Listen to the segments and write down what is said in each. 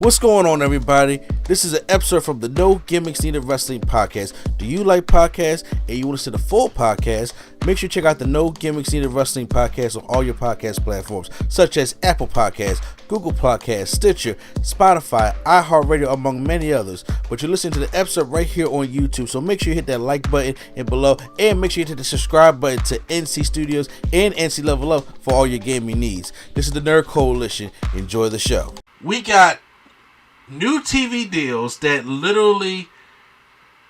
What's going on, everybody? This is an episode from the No Gimmicks Needed Wrestling podcast. Do you like podcasts and you want to see the full podcast? Make sure you check out the No Gimmicks Needed Wrestling podcast on all your podcast platforms, such as Apple Podcasts, Google Podcasts, Stitcher, Spotify, iHeartRadio, among many others. But you're listening to the episode right here on YouTube, so make sure you hit that like button and below, and make sure you hit the subscribe button to NC Studios and NC Level Up for all your gaming needs. This is the Nerd Coalition. Enjoy the show. We got new TV deals that literally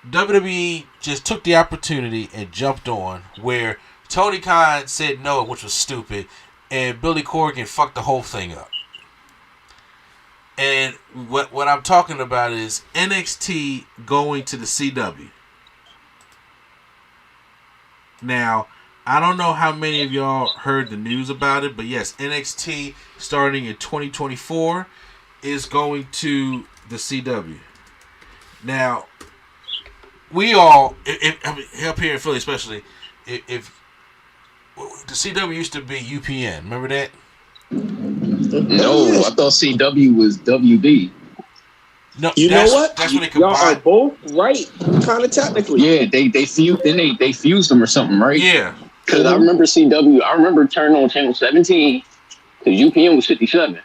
WWE just took the opportunity and jumped on, where Tony Khan said no, which was stupid, and Billy Corgan fucked the whole thing up. And what I'm talking about is NXT going to the CW. Now, I don't know how many of y'all heard the news about it, but yes, NXT starting in 2024 is going to the CW. Now, we all, up here in Philly especially, if the CW used to be UPN, remember that? No, I thought CW was WB. No, you know what? That's when they combined. Y'all are both right, kind of technically. Yeah, they fused. Then they fused them or something, right? Yeah. Because I remember CW. I remember turning on channel 17 because UPN was 57.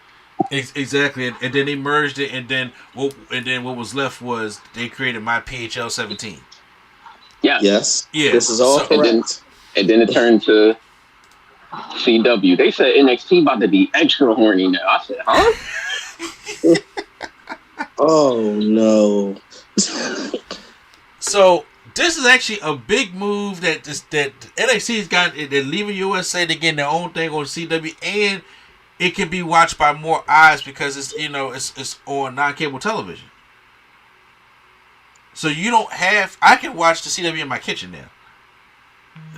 Exactly, and then they merged it, and then what was left was they created my PHL 17. Yeah. Yes. Yeah. This is all correct. And then it turned to CW. They said NXT about to be extra horny now. I said, huh? Oh no. So this is actually a big move that NXT's got. They're leaving USA. They're getting their own thing on CW, and it can be watched by more eyes because it's on non-cable television. So you don't have. I can watch the CW in my kitchen now.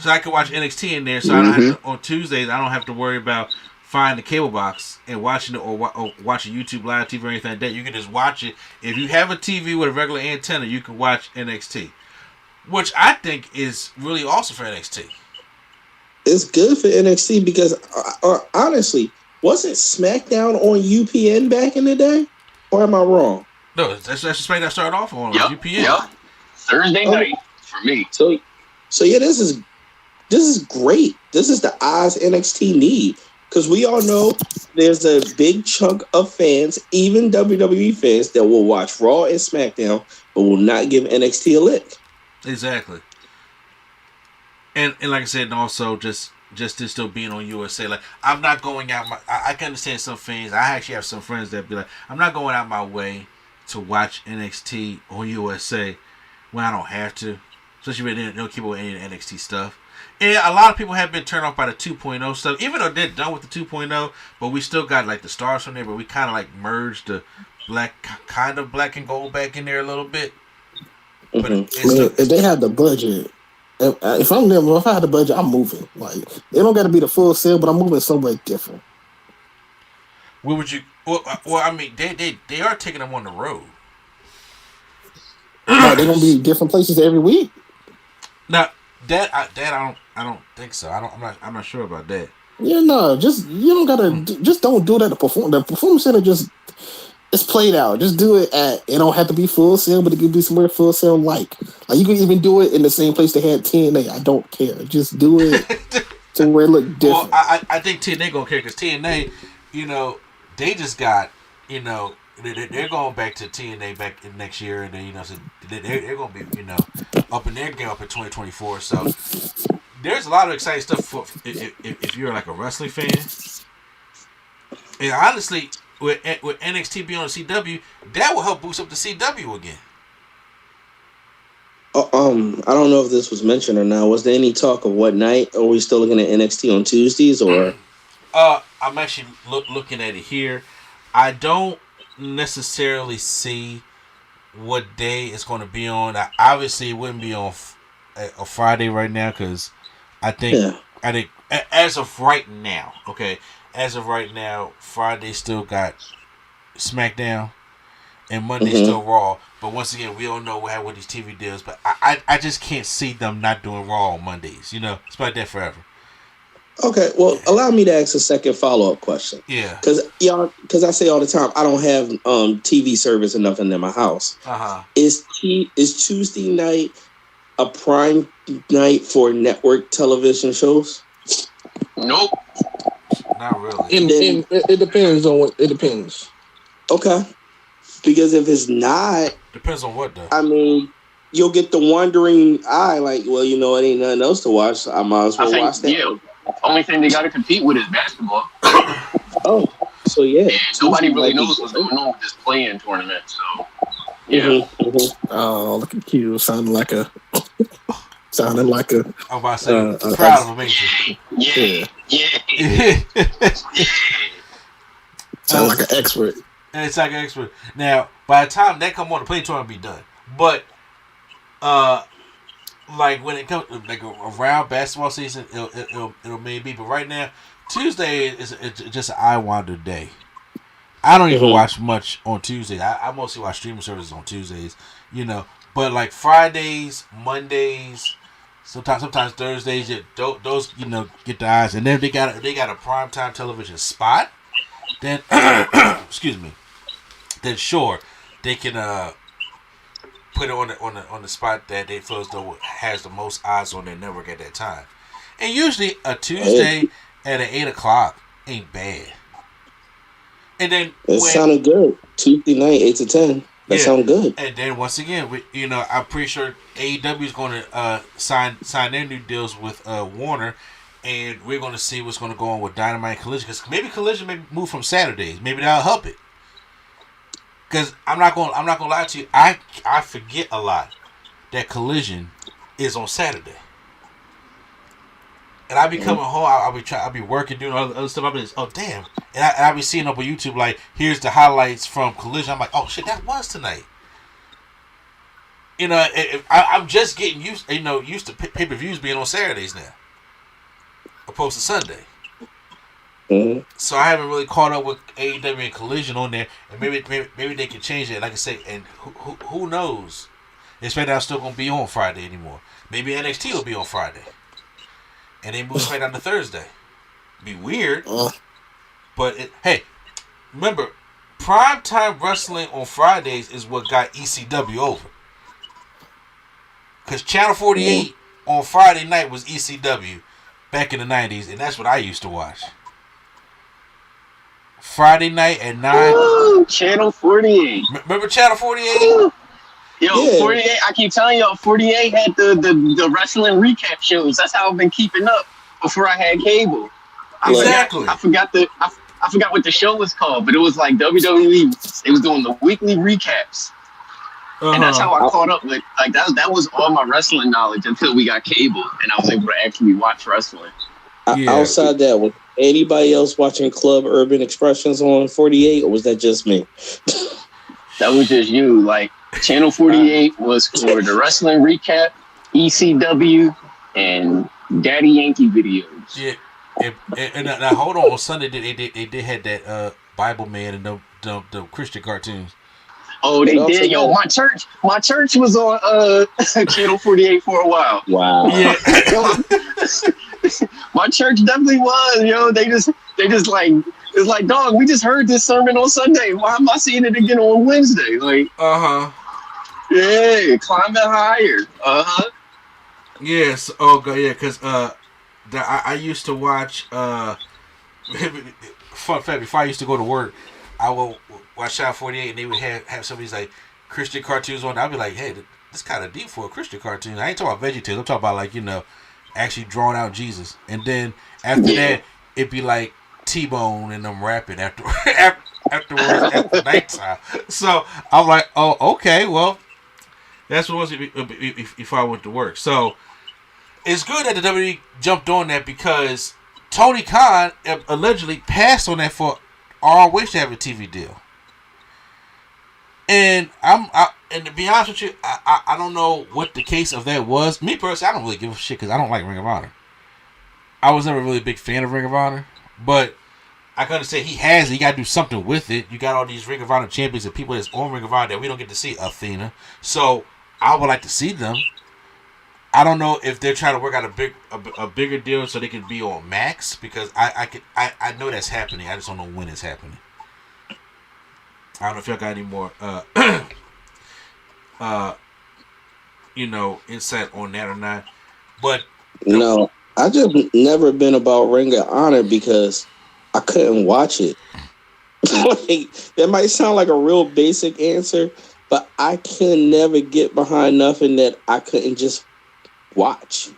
So I can watch NXT in there. So I don't have to, on Tuesdays I don't have to worry about finding the cable box and watching it or watching YouTube live TV or anything like that. You can just watch it. If you have a TV with a regular antenna, you can watch NXT, which I think is really awesome for NXT. It's good for NXT because honestly, wasn't Smackdown on UPN back in the day? Or am I wrong? No, that's the Smackdown started off on UPN. Yep. Thursday night for me. So yeah, this is great. This is the eyes NXT need. Because we all know there's a big chunk of fans, even WWE fans, that will watch Raw and SmackDown, but will not give NXT a lick. Exactly. And like I said, and also just this still being on USA. Like, I'm not going out I can understand some fans. I actually have some friends that be like, I'm not going out my way to watch NXT on USA when I don't have to. Especially when they don't keep away any NXT stuff. And a lot of people have been turned off by the 2.0 stuff, even though they're done with the 2.0, but we still got like the stars from there, but we kind of like merged the kind of black and gold back in there a little bit. But if they had the budget, if I'm them, if I had the budget, I'm moving. Like, they don't got to be the full sale, but I'm moving somewhere different. Where would you? Well, I mean, they are taking them on the road. Like, they're gonna be different places every week. Now I don't think so. I'm not sure about that. Yeah, no, just don't do that. The performance center it's played out. Just do it it don't have to be full sale, but it can be somewhere full sale like you can even do it in the same place they had TNA. I don't care. Just do it to where it look different. Well, I think TNA gonna care because TNA, they just got, they're going back to TNA back in next year, and then so they're going to be up in their game up in 2024. So there's a lot of exciting stuff for if you're like a wrestling fan. And honestly, with NXT being on CW, that will help boost up the CW again. I don't know if this was mentioned or not. Was there any talk of what night? Are we still looking at NXT on Tuesdays or? I'm actually looking at it here. I don't necessarily see what day it's going to be on. Obviously, it wouldn't be on a Friday right now because I think as of right now, Friday still got SmackDown and Monday still Raw. But once again, we don't know what happened with these TV deals. But I just can't see them not doing Raw on Mondays. It's like that forever. Okay, well, allow me to ask a second follow-up question. Yeah. Because I say all the time, I don't have TV service or nothing in my house. Is Tuesday night a prime night for network television shows? Nope. Not really. It depends on what. It depends. Okay. Because if it's not, depends on what though. I mean, you'll get the wandering eye, like, well, you know, it ain't nothing else to watch. So I might as well watch that. Yeah. Only thing they got to compete with is basketball. Oh, so yeah. Nobody really knows what's going on with this play-in tournament. So yeah. Oh, look at you, sounding like a. I'm about to say, proud of him, ain't you? Yeah. Sound like an expert. It's like an expert. Now, by the time that come on, the play tournament will be done. But, like when it comes like around basketball season, it'll maybe. But right now, Tuesday is just an eye wander day. I don't even watch much on Tuesdays. I mostly watch streaming services on Tuesdays, you know. But like Fridays, Mondays, sometimes Thursdays, those you know get the eyes. And then they got a primetime television spot. Then, excuse me. Then sure, they can put it on the spot that they feel as though has the most eyes on their network at that time. And usually a Tuesday at 8:00 ain't bad. And then it sounded good. Tuesday night, 8 to 10. That sounds good. And then once again, I'm pretty sure AEW is going to sign their new deals with Warner, and we're going to see what's going to go on with Dynamite and Collision. Because maybe Collision may move from Saturdays. Maybe that'll help it. Because I'm not going to lie to you, I forget a lot that Collision is on Saturday. And I be coming home, I'll be working, doing other stuff. I'll be oh damn, and I be seeing up on YouTube like here's the highlights from Collision. I'm like, oh shit, that was tonight. You know, I'm just getting used to pay-per-views being on Saturdays now, opposed to Sunday. So I haven't really caught up with AEW and Collision on there, and maybe they can change it. Like I say, and who knows? SmackDown's still gonna be on Friday anymore. Maybe NXT will be on Friday. And they move SmackDown to Thursday. Be weird. But, hey, remember, primetime wrestling on Fridays is what got ECW over. Because Channel 48 on Friday night was ECW back in the 90s, and that's what I used to watch. Friday night at 9. Ooh, Channel 48. Remember Channel 48? Yo, 48, I keep telling y'all, 48 had the wrestling recap shows. That's how I've been keeping up before I had cable. Exactly. I forgot what the show was called, but it was like WWE. They was doing the weekly recaps. And that's how I caught up with, like, that was all my wrestling knowledge until we got cable and I was able to actually watch wrestling. Outside that, was anybody else watching Club Urban Expressions on 48, or was that just me? That was just you. Like, Channel 48 was for the wrestling recap, ECW, and Daddy Yankee videos. Yeah. And now hold on Sunday they did had that Bible Man and the Christian cartoons. Oh, they did. Yo, my church was on Channel 48 for a while. Wow. Yeah. My church definitely was. Yo, they just like, it's like, dog, we just heard this sermon on Sunday. Why am I seeing it again on Wednesday? Like, yeah, climbing higher. Yes. Oh god, yeah. Because I used to watch. Fun fact: before I used to go to work, I would watch Channel 48, and they would have some of these like Christian cartoons on. I'd be like, hey, this kind of deep for a Christian cartoon. I ain't talking about VeggieTales. I'm talking about like actually drawing out Jesus. And then after that, it'd be like T-Bone and them rapping afterwards at nighttime. So I'm like, oh, okay, well, that's what it was if I went to work. So it's good that the WWE jumped on that because Tony Khan allegedly passed on that for ROH to have a TV deal. And and to be honest with you, I don't know what the case of that was. Me personally, I don't really give a shit because I don't like Ring of Honor. I was never really a big fan of Ring of Honor, but I gotta say he has it. You gotta do something with it. You got all these Ring of Honor champions and people that's on Ring of Honor that we don't get to see. Athena, so I would like to see them. I don't know if they're trying to work out a bigger deal so they can be on Max, because I know that's happening. I just don't know when it's happening. I don't know if y'all got any more insight on that or not. But no, I just never been about Ring of Honor because I couldn't watch it. Like, that might sound like a real basic answer, but I can never get behind nothing that I couldn't just watch.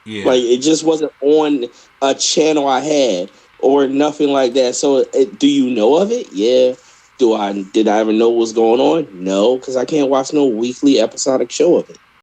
Yeah. Like, it just wasn't on a channel I had or nothing like that. So do you know of it? Yeah. Did I ever know what was going on? No, because I can't watch no weekly episodic show of it.